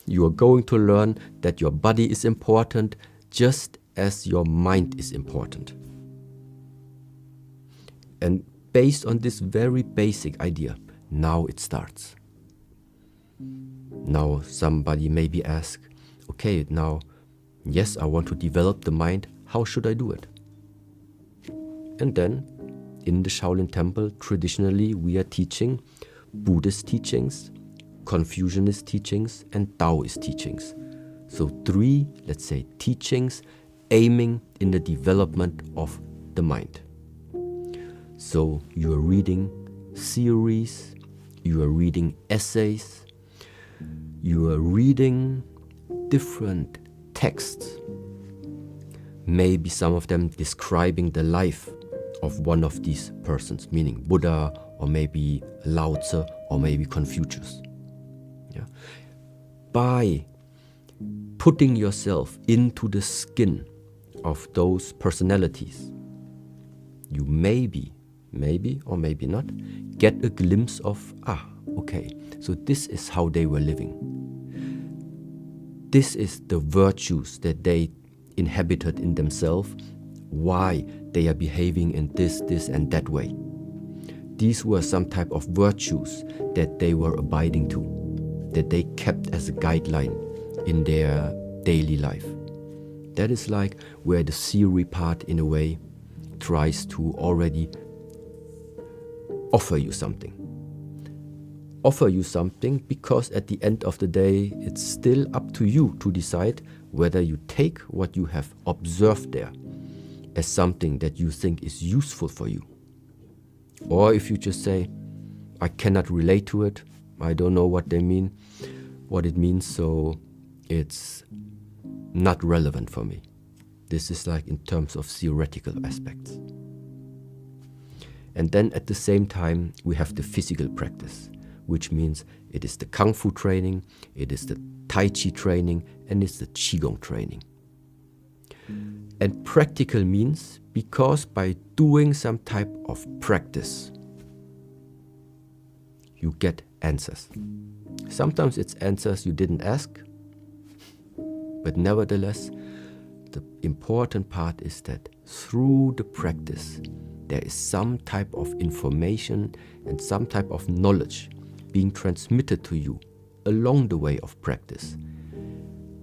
You are going to learn that your body is important just as your mind is important. And based on this very basic idea, now it starts. Now somebody maybe ask, okay, now, yes, I want to develop the mind. How should I do it? And then, in the Shaolin Temple, traditionally we are teaching Buddhist teachings, Confucianist teachings, and Taoist teachings. So 3, let's say, teachings aiming in the development of the mind. So you are reading series, you are reading essays, you are reading different texts, maybe some of them describing the life of one of these persons, meaning Buddha, or maybe Lao Tzu, or maybe Confucius. Yeah. By putting yourself into the skin of those personalities, you maybe or maybe not, get a glimpse of, okay, so this is how they were living. This is the virtues that they inhabited in themselves, why they are behaving in this and that way. These were some type of virtues that they were abiding to, that they kept as a guideline in their daily life. That is like where the theory part, in a way, tries to already offer you something. Offer you something because at the end of the day, it's still up to you to decide whether you take what you have observed there as something that you think is useful for you. Or if you just say, I cannot relate to it, I don't know what it means, so it's not relevant for me. This is like in terms of theoretical aspects. And then at the same time, we have the physical practice, which means it is the Kung Fu training, it is the Tai Chi training, and it's the Qigong training. And practical means because by doing some type of practice, you get answers. Sometimes it's answers you didn't ask, but nevertheless, the important part is that through the practice, there is some type of information and some type of knowledge being transmitted to you along the way of practice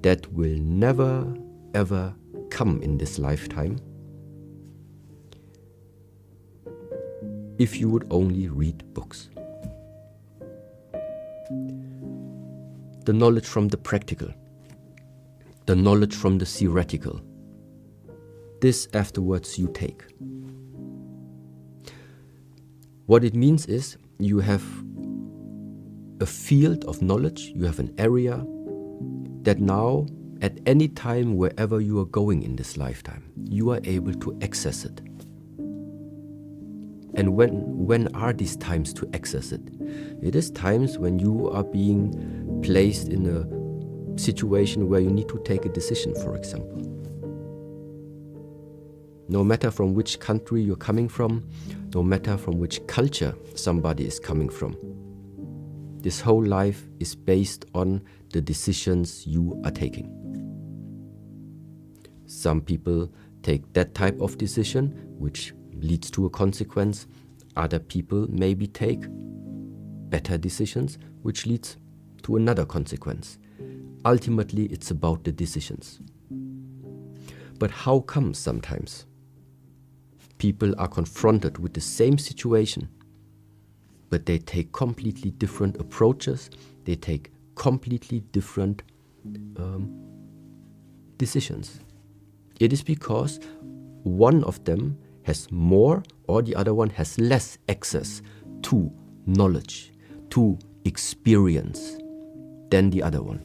that will never ever come in this lifetime if you would only read books. The knowledge from the practical, the knowledge from the theoretical, this afterwards you take. What it means is you have a field of knowledge, you have an area that now at any time wherever you are going in this lifetime, you are able to access it. And when are these times to access it? It is times when you are being placed in a situation where you need to take a decision, for example. No matter from which country you're coming from, no matter from which culture somebody is coming from, this whole life is based on the decisions you are taking. Some people take that type of decision, which leads to a consequence. Other people maybe take better decisions, which leads to another consequence. Ultimately, it's about the decisions. But how come sometimes people are confronted with the same situation, but they take completely different approaches, they take completely different decisions? It is because one of them has more or the other one has less access to knowledge, to experience than the other one.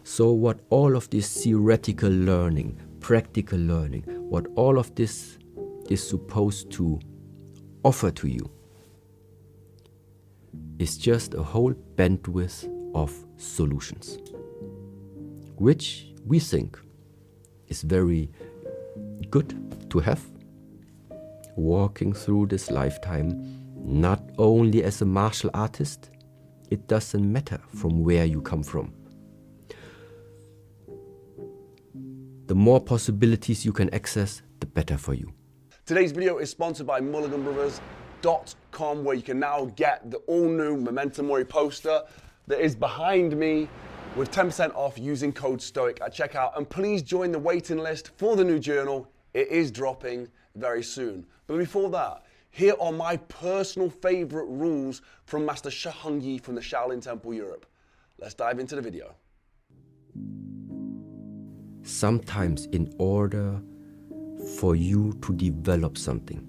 So what all of this theoretical learning, practical learning, what all of this is supposed to offer to you is just a whole bandwidth of solutions, which we think is very good to have, walking through this lifetime, not only as a martial artist. It doesn't matter from where you come from, the more possibilities you can access, the better for you. Today's video is sponsored by mulliganbrothers.com, where you can now get the all-new Memento Mori poster that is behind me with 10% off using code STOIC at checkout. And please join the waiting list for the new journal. It is dropping very soon. But before that, here are my personal favorite rules from Master SHI HENG YI from the Shaolin Temple, Europe. Let's dive into the video. Sometimes in order for you to develop something,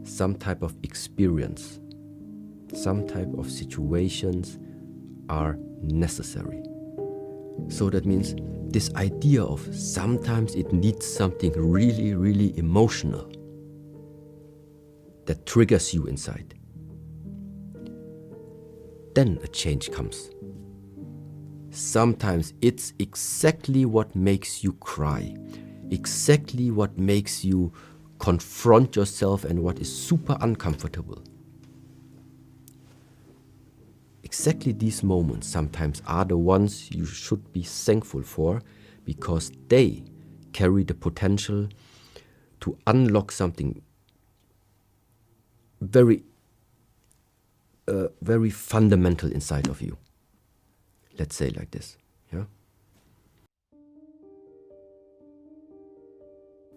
some type of experience, some type of situations are necessary. So that means this idea of sometimes it needs something really, really emotional that triggers you inside. Then a change comes. Sometimes it's exactly what makes you cry, exactly what makes you confront yourself and what is super uncomfortable. Exactly these moments sometimes are the ones you should be thankful for, because they carry the potential to unlock something very fundamental inside of you. Let's say like this, yeah?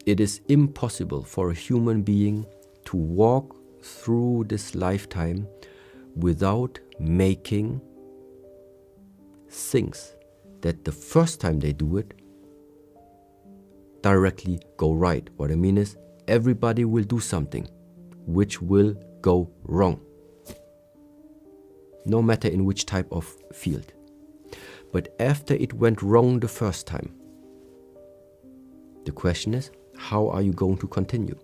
It is impossible for a human being to walk through this lifetime without making things that the first time they do it directly go right. What I mean is, everybody will do something which will go wrong, no matter in which type of field. But after it went wrong the first time, the question is, how are you going to continue?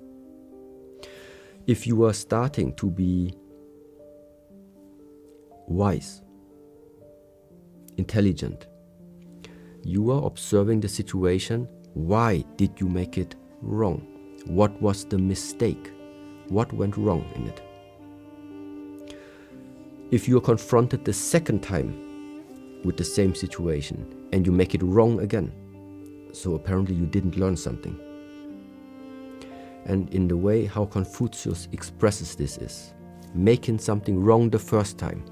If you are starting to be wise, intelligent, you are observing the situation. Why did you make it wrong? What was the mistake? What went wrong in it? If you are confronted the second time with the same situation and you make it wrong again, so apparently you didn't learn something. And in the way how Confucius expresses this is, making something wrong the first time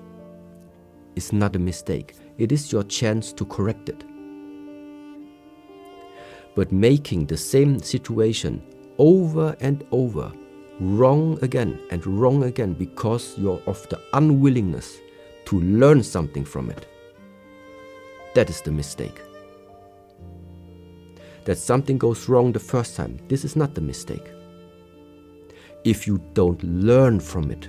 is not a mistake. It is your chance to correct it. But making the same situation over and over, wrong again and wrong again, because you're of the unwillingness to learn something from it, that is the mistake. That something goes wrong the first time, this is not the mistake. If you don't learn from it,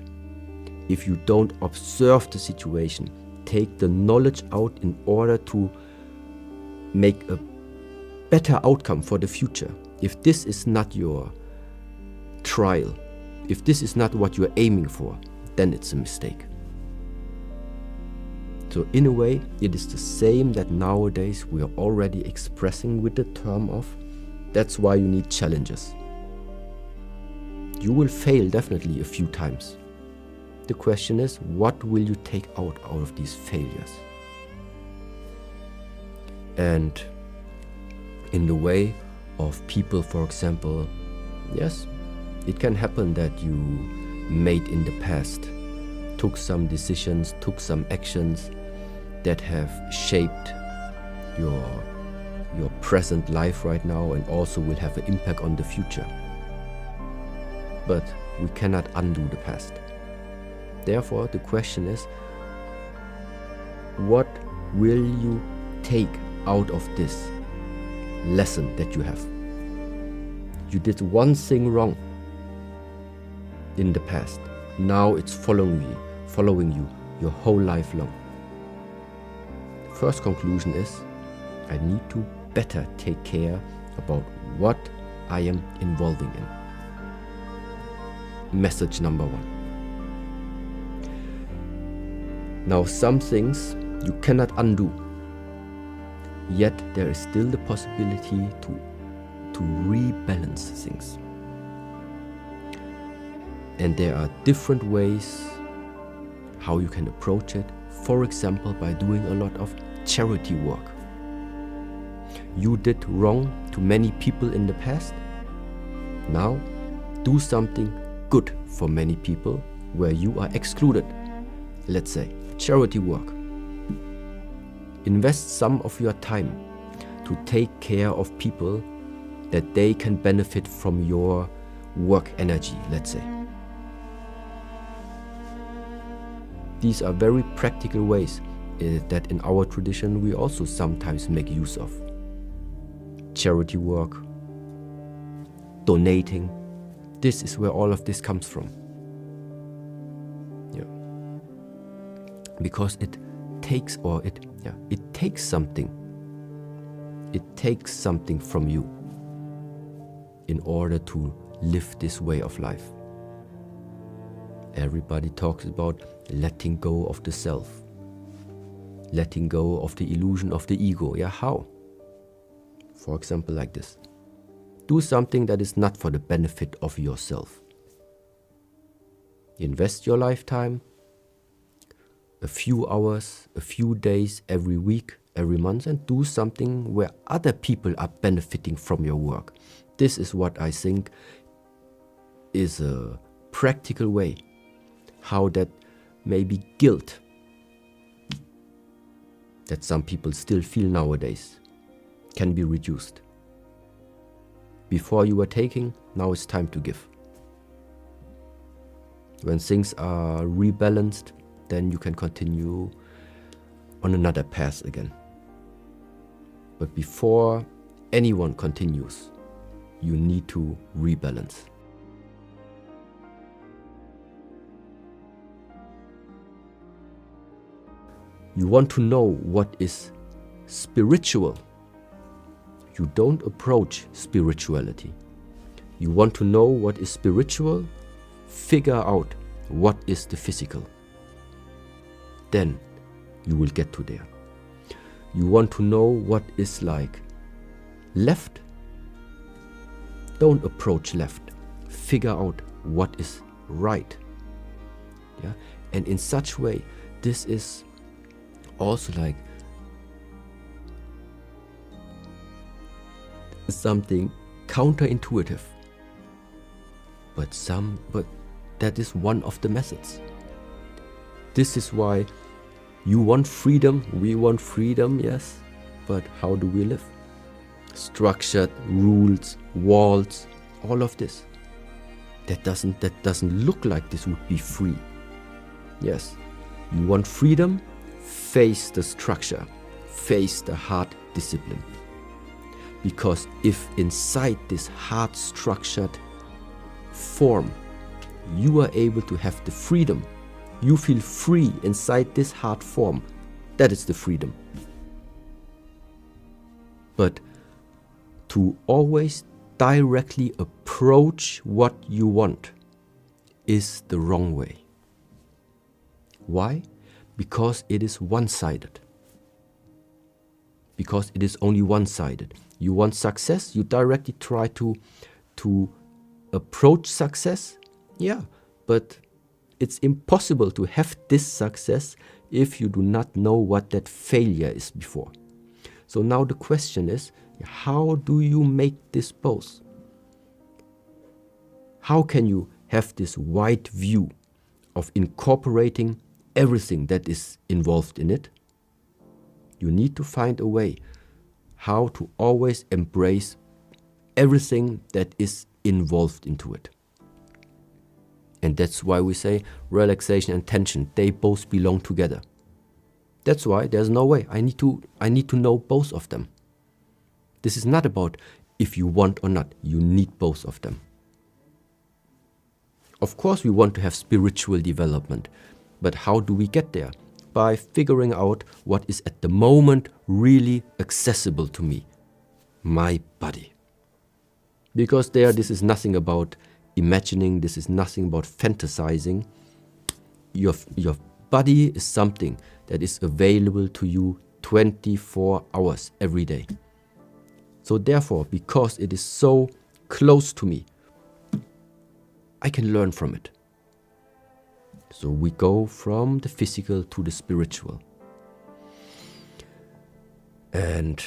if you don't observe the situation, take the knowledge out in order to make a better outcome for the future, if this is not your trial, if this is not what you're aiming for, then it's a mistake. So in a way, it is the same that nowadays we are already expressing with the term of, that's why you need challenges. You will fail definitely a few times. The question is, what will you take out of these failures? And in the way of people, for example, yes, it can happen that you made in the past, took some decisions, took some actions that have shaped your present life right now and also will have an impact on the future. But we cannot undo the past. Therefore, the question is, what will you take out of this lesson that you have? You did one thing wrong in the past. Now it's following you your whole life long. First conclusion is, I need to better take care about what I am involving in. Message number one. Now, some things you cannot undo, yet there is still the possibility to rebalance things. And there are different ways how you can approach it. For example, by doing a lot of charity work. you did wrong to many people in the past. Now, do something good for many people where you are excluded. Let's say, charity work. Invest some of your time to take care of people that they can benefit from your work energy, let's say. These are very practical ways that in our tradition we also sometimes make use of. Charity work, donating, this is where all of this comes from. Yeah. Because it takes something. It takes something from you in order to live this way of life. Everybody talks about letting go of the self, letting go of the illusion of the ego. Yeah, how? For example, like this. Do something that is not for the benefit of yourself. Invest your lifetime, a few hours, a few days every week, every month, and do something where other people are benefiting from your work. This is what I think is a practical way how that maybe guilt that some people still feel nowadays can be reduced. Before you were taking, now it's time to give. When things are rebalanced, then you can continue on another path again. But before anyone continues, you need to rebalance. You want to know what is spiritual. You don't approach spirituality. You want to know what is spiritual, figure out what is the physical. Then you will get to there. You want to know what is like left. Don't approach left. Figure out what is right. Yeah? And in such way, this is also like something counterintuitive. But that is one of the methods. This is why you want freedom, we want freedom, yes. But how do we live? Structured, rules, walls, all of this. That doesn't look like this would be free. Yes, you want freedom, face the structure, face the hard discipline. Because if inside this hard structured form, you are able to have the freedom, you feel free inside this hard form, that is the freedom. But to always directly approach what you want is the wrong way. Why? Because it is one-sided. Because it is only one-sided. You want success, you directly try to approach success. Yeah, but it's impossible to have this success if you do not know what that failure is before. So now the question is, how do you make this both? How can you have this wide view of incorporating everything that is involved in it? You need to find a way how to always embrace everything that is involved into it. And that's why we say relaxation and tension, they both belong together. That's why there's no way. I need to know both of them. This is not about if you want or not. You need both of them. Of course we want to have spiritual development, but how do we get there? By figuring out what is at the moment really accessible to me, my body. Because this is nothing about imagining, this is nothing about fantasizing. Your body is something that is available to you 24 hours every day. So therefore, because it is so close to me, I can learn from it. So we go from the physical to the spiritual. And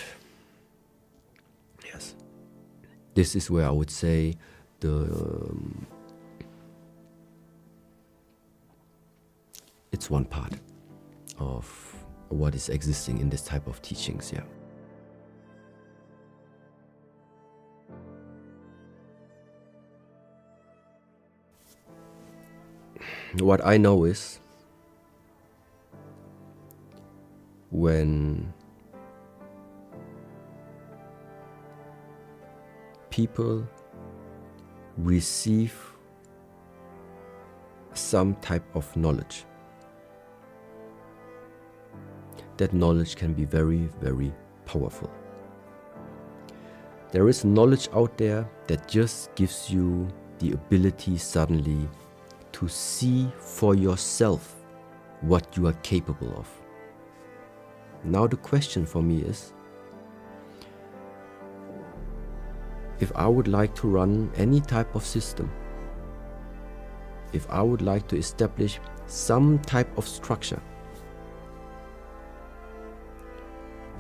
this is where I would say it's one part of what is existing in this type of teachings, yeah. What I know is when people receive some type of knowledge, that knowledge can be very, very powerful. There is knowledge out there that just gives you the ability suddenly to see for yourself what you are capable of. Now the question for me is, if I would like to run any type of system, if I would like to establish some type of structure,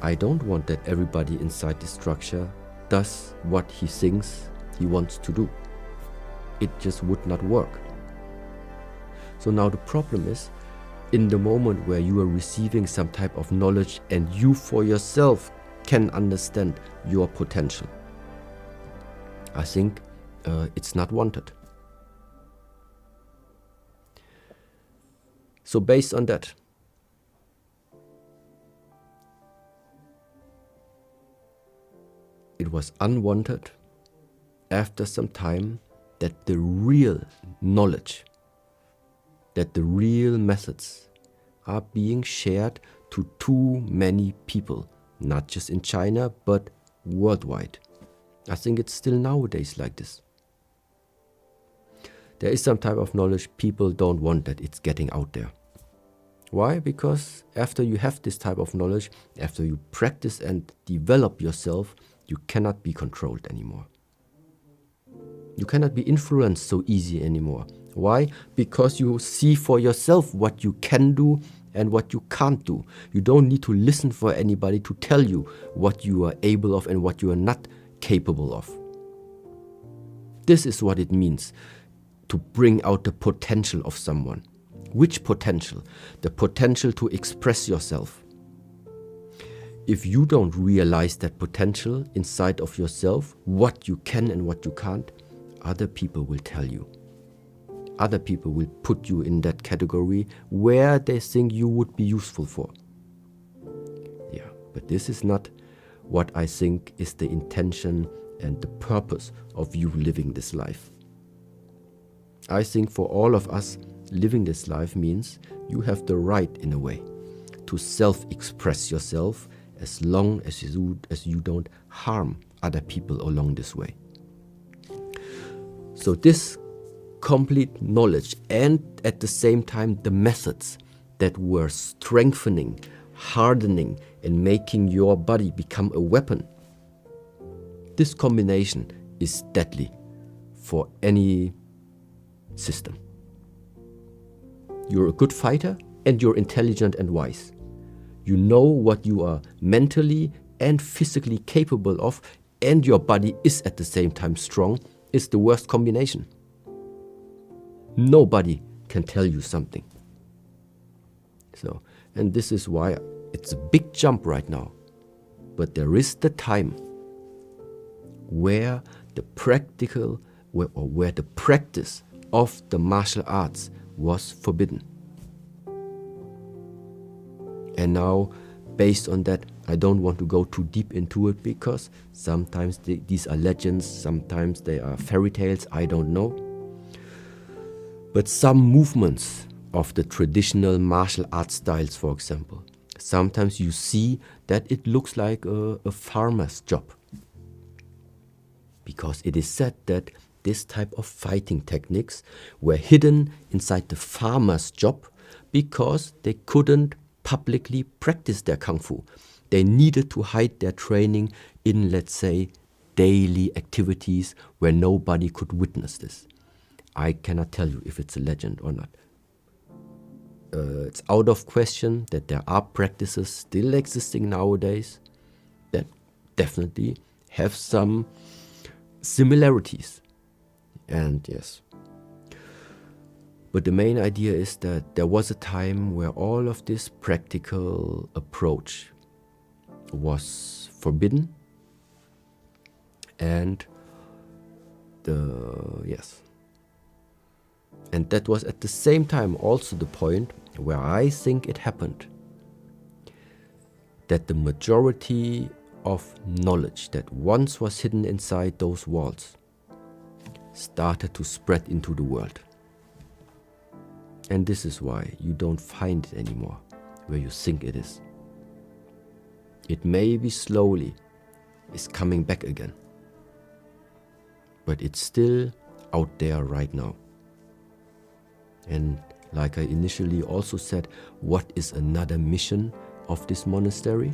I don't want that everybody inside the structure does what he thinks he wants to do. It just would not work. So now the problem is, in the moment where you are receiving some type of knowledge and you for yourself can understand your potential, I think it's not wanted. So based on that, it was unwanted after some time that the real knowledge, that the real methods are being shared to too many people, not just in China, but worldwide. I think it's still nowadays like this. There is some type of knowledge people don't want that it's getting out there. Why? Because after you have this type of knowledge, after you practice and develop yourself, you cannot be controlled anymore. You cannot be influenced so easy anymore. Why? Because you see for yourself what you can do and what you can't do. You don't need to listen for anybody to tell you what you are able of and what you are not capable of. This is what it means to bring out the potential of someone. Which potential? The potential to express yourself. If you don't realize that potential inside of yourself, what you can and what you can't, other people will tell you. Other people will put you in that category where they think you would be useful for. Yeah, but this is not what I think is the intention and the purpose of you living this life. I think for all of us, living this life means you have the right, in a way, to self-express yourself as long as you don't harm other people along this way. So this complete knowledge and at the same time the methods that were strengthening, hardening and making your body become a weapon, this combination is deadly for any system. You're a good fighter and you're intelligent and wise. You know what you are mentally and physically capable of, and your body is at the same time strong, is the worst combination. Nobody can tell you something. So, and this is why it's a big jump right now. But there is the time where the practical, where the practice of the martial arts was forbidden. And now, based on that, I don't want to go too deep into it because sometimes these are legends, sometimes they are fairy tales, I don't know. But some movements of the traditional martial arts styles, for example, sometimes you see that it looks like a farmer's job. Because it is said that this type of fighting techniques were hidden inside the farmer's job because they couldn't publicly practice their kung fu. They needed to hide their training in, let's say, daily activities where nobody could witness this. I cannot tell you if it's a legend or not. It's out of question that there are practices still existing nowadays that definitely have some similarities. And yes. But the main idea is that there was a time where all of this practical approach was forbidden. And and that was at the same time also the point where I think it happened, that the majority of knowledge that once was hidden inside those walls started to spread into the world. And this is why you don't find it anymore where you think it is. It maybe slowly is coming back again, but it's still out there right now. And like I initially also said, what is another mission of this monastery?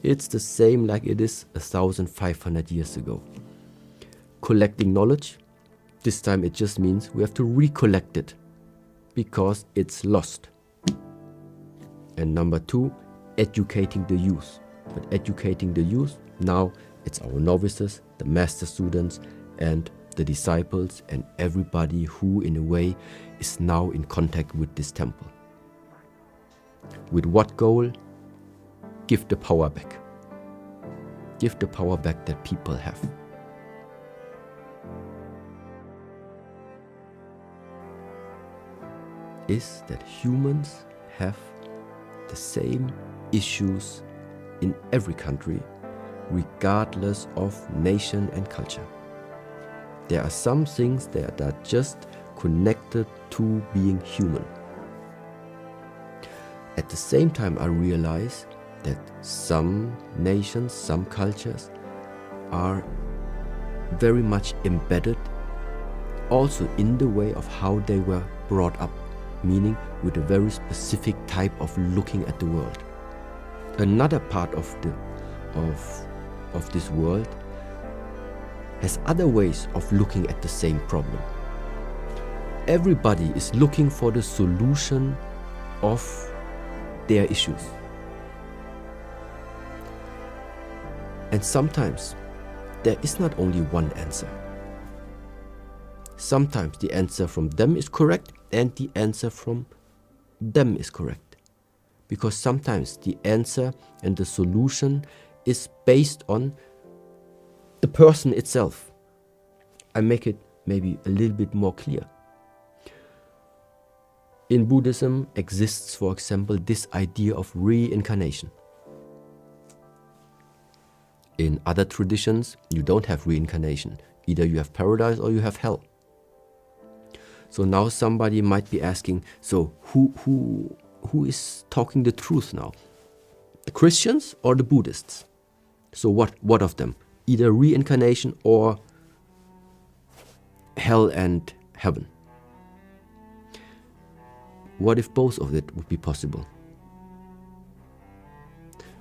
It's the same like it is 1,500 years ago. Collecting knowledge. This time it just means we have to recollect it because it's lost. And number 2, educating the youth. But educating the youth, now it's our novices, the master students, and the disciples, and everybody who in a way is now in contact with this temple. With what goal? Give the power back. Give the power back that people have. Is that humans have the same issues in every country, regardless of nation and culture. There are some things that are just connected to being human. At the same time, I realize that some nations, some cultures are very much embedded also in the way of how they were brought up, meaning with a very specific type of looking at the world. Another part of this world has other ways of looking at the same problem. Everybody is looking for the solution of their issues. And sometimes there is not only one answer. Sometimes the answer from them is correct and the answer from them is correct. Because sometimes the answer and the solution is based on the person itself. I make it maybe a little bit more clear. In Buddhism exists, for example, this idea of reincarnation. In other traditions, you don't have reincarnation. Either you have paradise or you have hell. So now somebody might be asking, so who is talking the truth now? The Christians or the Buddhists? So what of them? Either reincarnation or hell and heaven. What if both of it would be possible?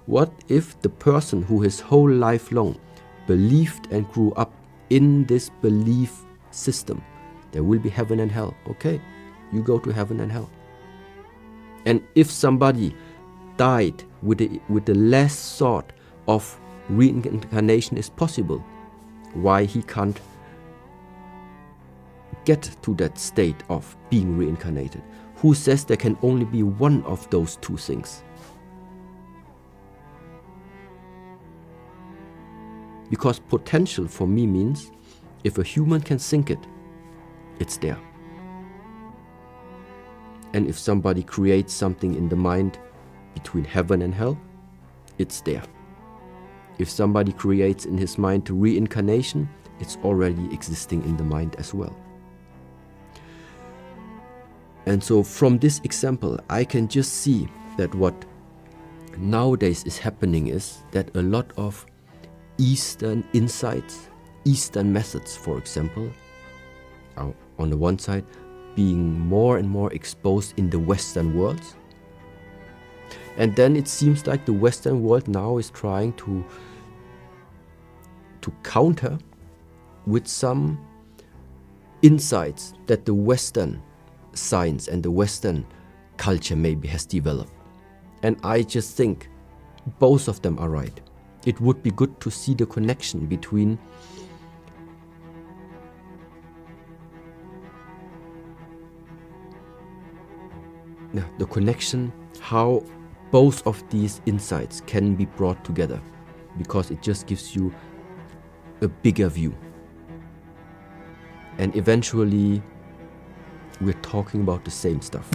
What if the person who his whole life long believed and grew up in this belief system, there will be heaven and hell. Okay, you go to heaven and hell. And if somebody died with the last thought of reincarnation is possible, why he can't get to that state of being reincarnated? Who says there can only be one of those two things? Because potential for me means if a human can think it, it's there. And if somebody creates something in the mind between heaven and hell, it's there. If somebody creates in his mind reincarnation, it's already existing in the mind as well. And so from this example, I can just see that what nowadays is happening is that a lot of Eastern insights, Eastern methods, for example, are on the one side being more and more exposed in the Western world. And then it seems like the Western world now is trying to counter with some insights that the Western science and the Western culture maybe has developed. And I just think both of them are right. It would be good to see the connection between the connection, how both of these insights can be brought together, because it just gives you a bigger view. And eventually, we're talking about the same stuff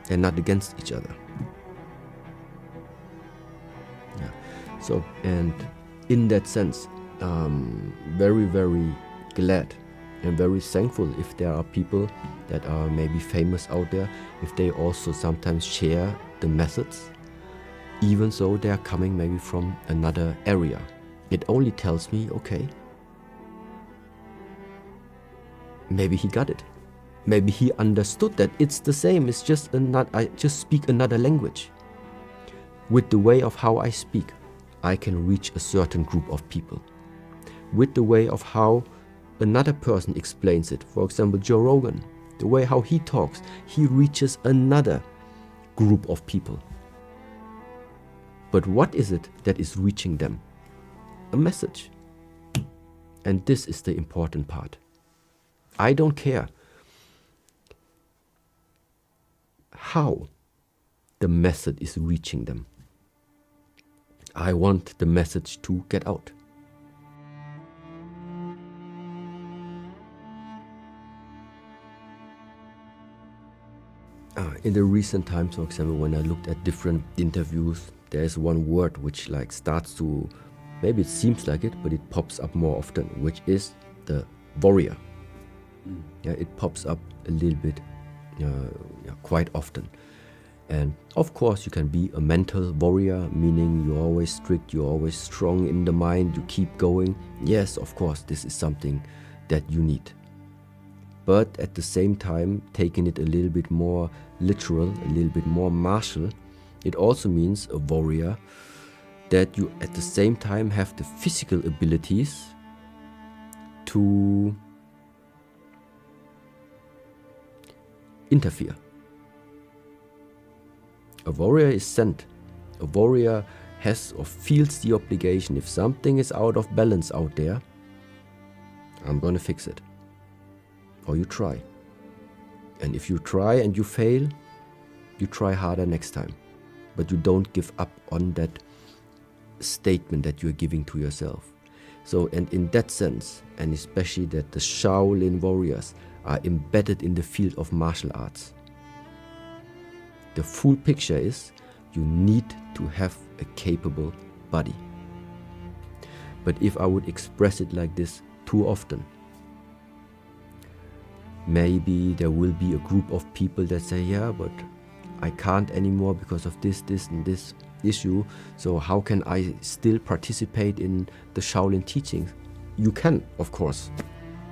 and not against each other. Yeah. So, and in that sense, very, very glad and very thankful if there are people that are maybe famous out there, if they also sometimes share the methods, even though they are coming maybe from another area. It only tells me, okay, maybe he got it. Maybe he understood that it's the same. It's just I just speak another language. With the way of how I speak, I can reach a certain group of people. With the way of how another person explains it, for example, Joe Rogan, the way how he talks, he reaches another group of people. But what is it that is reaching them? A message. And this is the important part. I don't care how the message is reaching them. I want the message to get out. In the recent times, for example, when I looked at different interviews, there's one word which like starts to, maybe it seems like it, but it pops up more often, which is the warrior. Yeah, it pops up a little bit, quite often. And of course, you can be a mental warrior, meaning you're always strict, you're always strong in the mind, you keep going. Yes, of course, this is something that you need. But at the same time, taking it a little bit more literal, a little bit more martial, it also means a warrior that you at the same time have the physical abilities to interfere. A warrior is sent. A warrior has or feels the obligation, if something is out of balance out there, I'm gonna fix it. Or you try. And if you try and you fail, you try harder next time. But you don't give up on that statement that you're giving to yourself. So, and in that sense, and especially that the Shaolin warriors are embedded in the field of martial arts, the full picture is you need to have a capable body. But if I would express it like this too often, maybe there will be a group of people that say, yeah, but I can't anymore because of this, and this issue, so how can I still participate in the Shaolin teachings? You can, of course.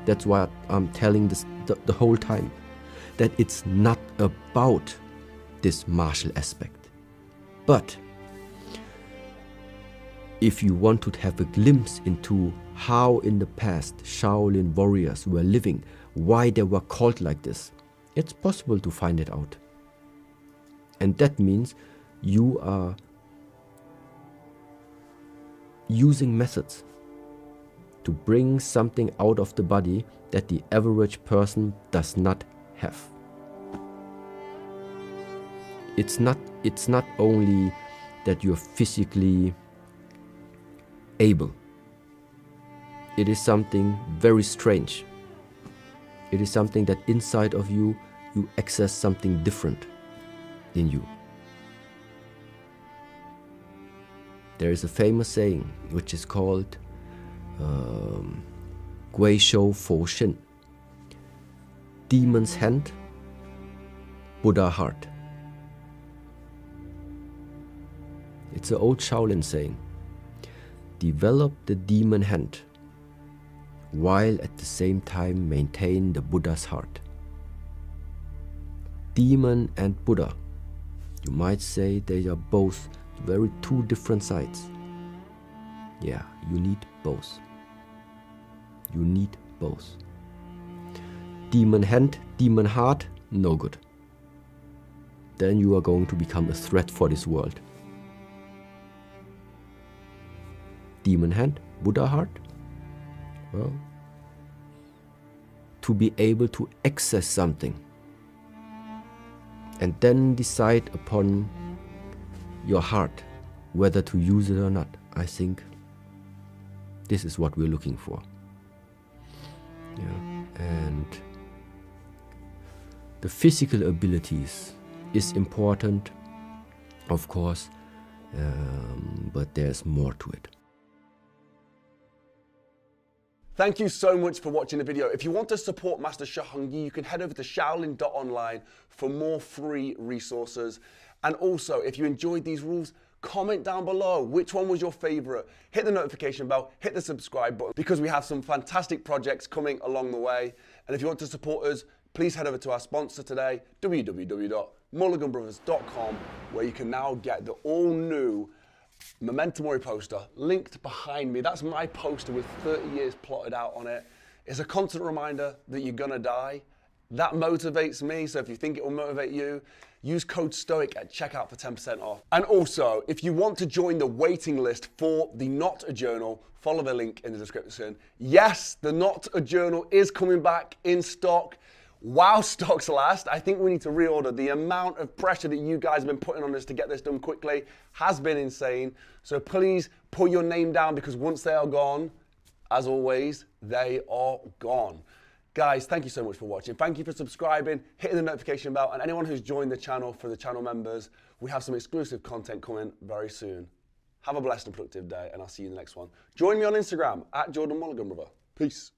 That's why I'm telling this the whole time, that it's not about this martial aspect. But if you want to have a glimpse into how in the past Shaolin warriors were living, why they were called like this, it's possible to find it out. And that means you are using methods to bring something out of the body that the average person does not have. It's not only that you're physically able. It is something very strange. It is something that inside of you access something different in you. There is a famous saying which is called Gui Shou Fo Shin. Demon's hand, Buddha heart. It's an old Shaolin saying. Develop the demon hand while at the same time maintain the Buddha's heart. Demon and Buddha, you might say they are both very two different sides. Yeah, you need both. You need both. Demon hand, demon heart, no good. Then you are going to become a threat for this world. Demon hand, Buddha heart, well, to be able to access something and then decide upon your heart whether to use it or not. I think this is what we're looking for. Yeah. And the physical abilities is important, of course, but there's more to it. Thank you so much for watching the video. If you want to support Master SHI HENG YI, you can head over to shaolin.online for more free resources. And also, if you enjoyed these rules, comment down below which one was your favorite. Hit the notification bell, hit the subscribe button, because we have some fantastic projects coming along the way. And if you want to support us, please head over to our sponsor today, www.mulliganbrothers.com, where you can now get the all-new Memento Mori poster linked behind me. That's my poster with 30 years plotted out on it. It's a constant reminder that you're gonna die. That motivates me, so if you think it will motivate you, use code STOIC at checkout for 10% off. And also, if you want to join the waiting list for the Not a Journal, follow the link in the description. Yes, the Not a Journal is coming back in stock. While stocks last, I think we need to reorder. The amount of pressure that you guys have been putting on us to get this done quickly has been insane. So please put your name down, because once they are gone, as always, they are gone. Guys, thank you so much for watching. Thank you for subscribing, hitting the notification bell, and anyone who's joined the channel, for the channel members, we have some exclusive content coming very soon. Have a blessed and productive day, and I'll see you in the next one. Join me on Instagram at Jordan Mulligan, brother. Peace.